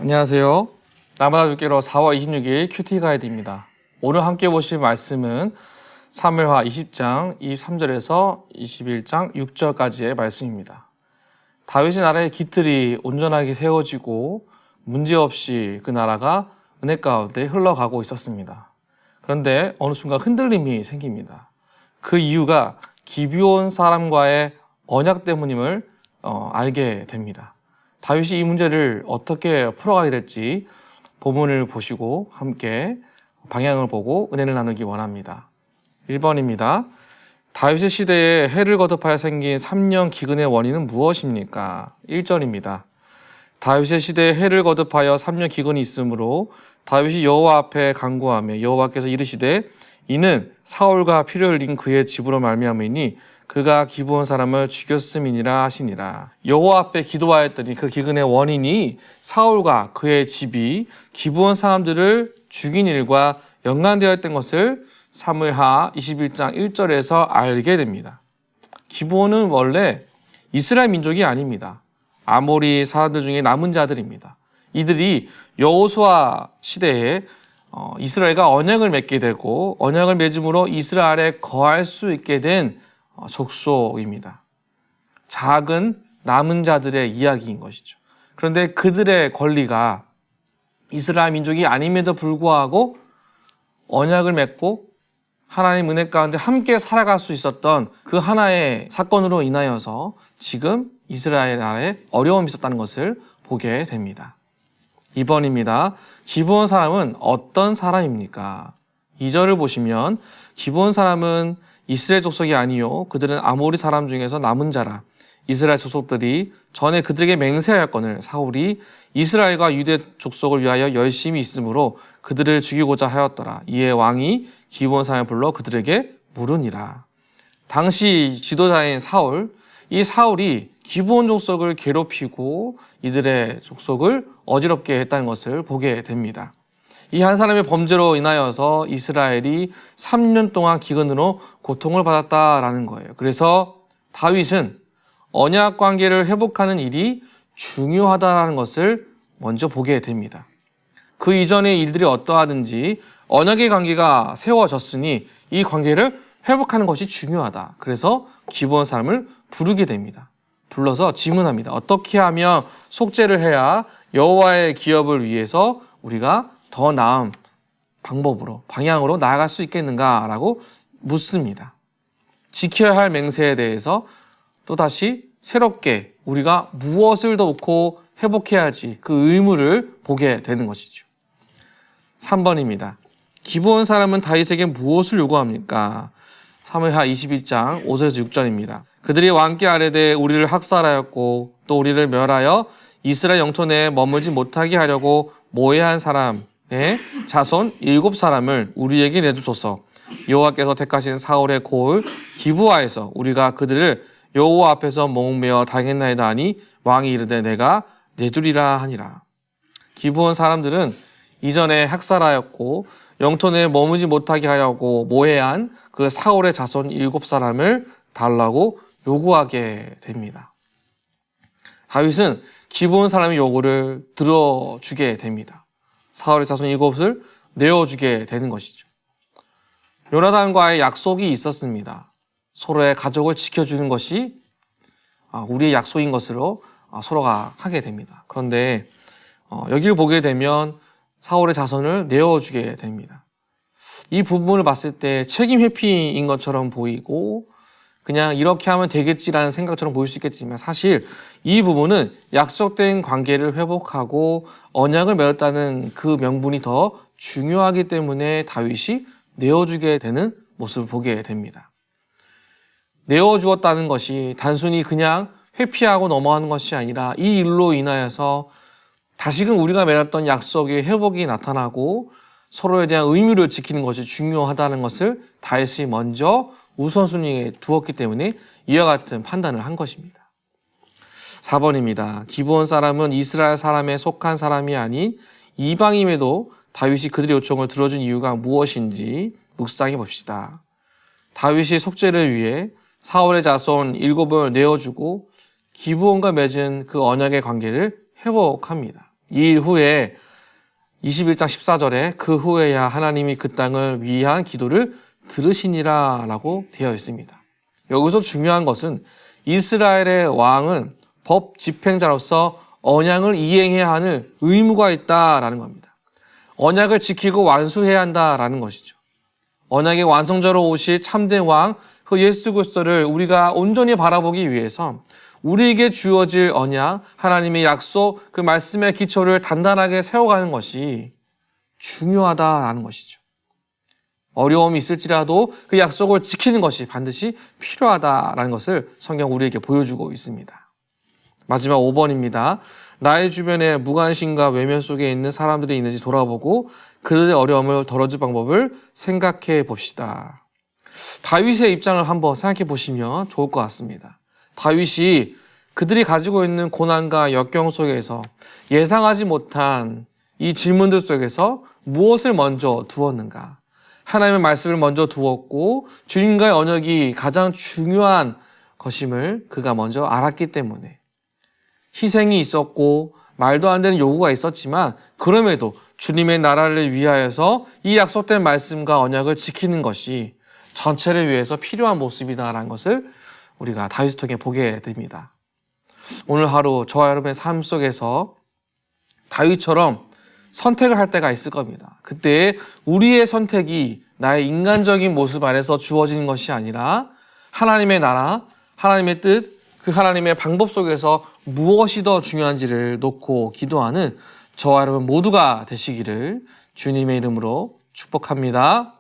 안녕하세요. 나마다 죽기로 4월 26일 큐티 가이드입니다. 오늘 함께 보실 말씀은 사무엘하 20장 23절에서 21장 6절까지의 말씀입니다. 다윗의 나라의 기틀이 온전하게 세워지고 문제없이 그 나라가 은혜 가운데 흘러가고 있었습니다. 그런데 어느 순간 흔들림이 생깁니다. 그 이유가 기브온 사람과의 언약 때문임을 알게 됩니다. 다윗이 이 문제를 어떻게 풀어가게 될지 본문을 보시고 함께 방향을 보고 은혜를 나누기 원합니다. 1번입니다. 다윗의 시대에 해를 거듭하여 생긴 3년 기근의 원인은 무엇입니까? 1절입니다. 다윗의 시대에 해를 거듭하여 3년 기근이 있으므로 다윗이 여호와 앞에 간구하며 여호와께서 이르시되 이는 사울과 피를 흘린 그의 집으로 말미암으니 그가 기브온 사람을 죽였음이니라 하시니라. 여호와 앞에 기도하였더니 그 기근의 원인이 사울과 그의 집이 기브온 사람들을 죽인 일과 연관되어 있던 것을 사무엘하 21장 1절에서 알게 됩니다. 기브온은 원래 이스라엘 민족이 아닙니다. 아모리 사람들 중에 남은 자들입니다. 이들이 여호수아 시대에 이스라엘과 언약을 맺게 되고 언약을 맺음으로 이스라엘에 거할 수 있게 된 족속입니다. 작은 남은 자들의 이야기인 것이죠. 그런데 그들의 권리가 이스라엘 민족이 아님에도 불구하고 언약을 맺고 하나님 은혜 가운데 함께 살아갈 수 있었던 그 하나의 사건으로 인하여서 지금 이스라엘 나라에 어려움이 있었다는 것을 보게 됩니다. 2번입니다. 기브온 사람은 어떤 사람입니까? 2절을 보시면 기브온 사람은 이스라엘 족속이 아니요 그들은 아모리 사람 중에서 남은 자라. 이스라엘 족속들이 전에 그들에게 맹세하였거늘 사울이 이스라엘과 유대 족속을 위하여 열심히 있으므로 그들을 죽이고자 하였더라. 이에 왕이 기브온 사람을 불러 그들에게 물으니라. 당시 지도자인 사울, 이 사울이 기브온 족속을 괴롭히고 이들의 족속을 어지럽게 했다는 것을 보게 됩니다. 이 한 사람의 범죄로 인하여서 이스라엘이 3년 동안 기근으로 고통을 받았다라는 거예요. 그래서 다윗은 언약 관계를 회복하는 일이 중요하다는 것을 먼저 보게 됩니다. 그 이전의 일들이 어떠하든지 언약의 관계가 세워졌으니 이 관계를 회복하는 것이 중요하다. 그래서 기브온 사람을 부르게 됩니다. 불러서 질문합니다. 어떻게 하면 속죄를 해야 여호와의 기업을 위해서 우리가 더 나은 방법으로, 방향으로 나아갈 수 있겠는가라고 묻습니다. 지켜야 할 맹세에 대해서 또다시 새롭게 우리가 무엇을 놓고 회복해야지 그 의무를 보게 되는 것이죠. 3번입니다. 기브온 사람은 다윗에게 무엇을 요구합니까? 사무엘하 22장 5절에서 6절입니다. 그들이 왕께 아뢰되 우리를 학살하였고 또 우리를 멸하여 이스라엘 영토 내에 머물지 못하게 하려고 모해한 사람의 자손 7사람을 우리에게 내주소서. 여호와께서 택하신 사울의 고을 기브아에서 우리가 그들을 여호와 앞에서 목매어 당했나이다 하니 왕이 이르되 내가 내두리라 하니라. 기브온 사람들은 이전에 학살하였고 영토 내에 머무지 못하게 하려고 모해한 그 사울의 자손 7사람을 달라고 요구하게 됩니다. 다윗은 기브온 사람의 요구를 들어주게 됩니다. 사울의 자손 7을 내어주게 되는 것이죠. 요나단과의 약속이 있었습니다. 서로의 가족을 지켜주는 것이 우리의 약속인 것으로 서로가 하게 됩니다. 그런데 여기를 보게 되면 사울의 자손을 내어주게 됩니다. 이 부분을 봤을 때 책임 회피인 것처럼 보이고 그냥 이렇게 하면 되겠지라는 생각처럼 보일 수 있겠지만 사실 이 부분은 약속된 관계를 회복하고 언약을 맺었다는 그 명분이 더 중요하기 때문에 다윗이 내어주게 되는 모습을 보게 됩니다. 내어주었다는 것이 단순히 그냥 회피하고 넘어가는 것이 아니라 이 일로 인하여서 다시금 우리가 맺었던 약속의 회복이 나타나고 서로에 대한 의무를 지키는 것이 중요하다는 것을 다윗이 먼저 우선순위에 두었기 때문에 이와 같은 판단을 한 것입니다. 4번입니다. 기브온 사람은 이스라엘 사람에 속한 사람이 아닌 이방임에도 다윗이 그들의 요청을 들어준 이유가 무엇인지 묵상해 봅시다. 다윗이 속죄를 위해 사울의 자손 7을 내어주고 기브온과 맺은 그 언약의 관계를 회복합니다. 이 일 후에 21장 14절에 그 후에야 하나님이 그 땅을 위한 기도를 들으시니라 라고 되어 있습니다. 여기서 중요한 것은 이스라엘의 왕은 법 집행자로서 언약을 이행해야 하는 의무가 있다라는 겁니다. 언약을 지키고 완수해야 한다라는 것이죠. 언약의 완성자로 오실 참된 왕, 그 예수 그리스도를 우리가 온전히 바라보기 위해서 우리에게 주어질 언약, 하나님의 약속, 그 말씀의 기초를 단단하게 세워가는 것이 중요하다라는 것이죠. 어려움이 있을지라도 그 약속을 지키는 것이 반드시 필요하다라는 것을 성경 우리에게 보여주고 있습니다. 마지막 5번입니다. 나의 주변에 무관심과 외면 속에 있는 사람들이 있는지 돌아보고 그들의 어려움을 덜어줄 방법을 생각해 봅시다. 다윗의 입장을 한번 생각해 보시면 좋을 것 같습니다. 다윗이 그들이 가지고 있는 고난과 역경 속에서 예상하지 못한 이 질문들 속에서 무엇을 먼저 두었는가? 하나님의 말씀을 먼저 두었고 주님과의 언약이 가장 중요한 것임을 그가 먼저 알았기 때문에 희생이 있었고 말도 안 되는 요구가 있었지만 그럼에도 주님의 나라를 위하여서 이 약속된 말씀과 언약을 지키는 것이 전체를 위해서 필요한 모습이다라는 것을 우리가 다윗을 통해 보게 됩니다. 오늘 하루 저와 여러분의 삶 속에서 다윗처럼 선택을 할 때가 있을 겁니다. 그때 우리의 선택이 나의 인간적인 모습 안에서 주어지는 것이 아니라 하나님의 나라, 하나님의 뜻, 그 하나님의 방법 속에서 무엇이 더 중요한지를 놓고 기도하는 저와 여러분 모두가 되시기를 주님의 이름으로 축복합니다.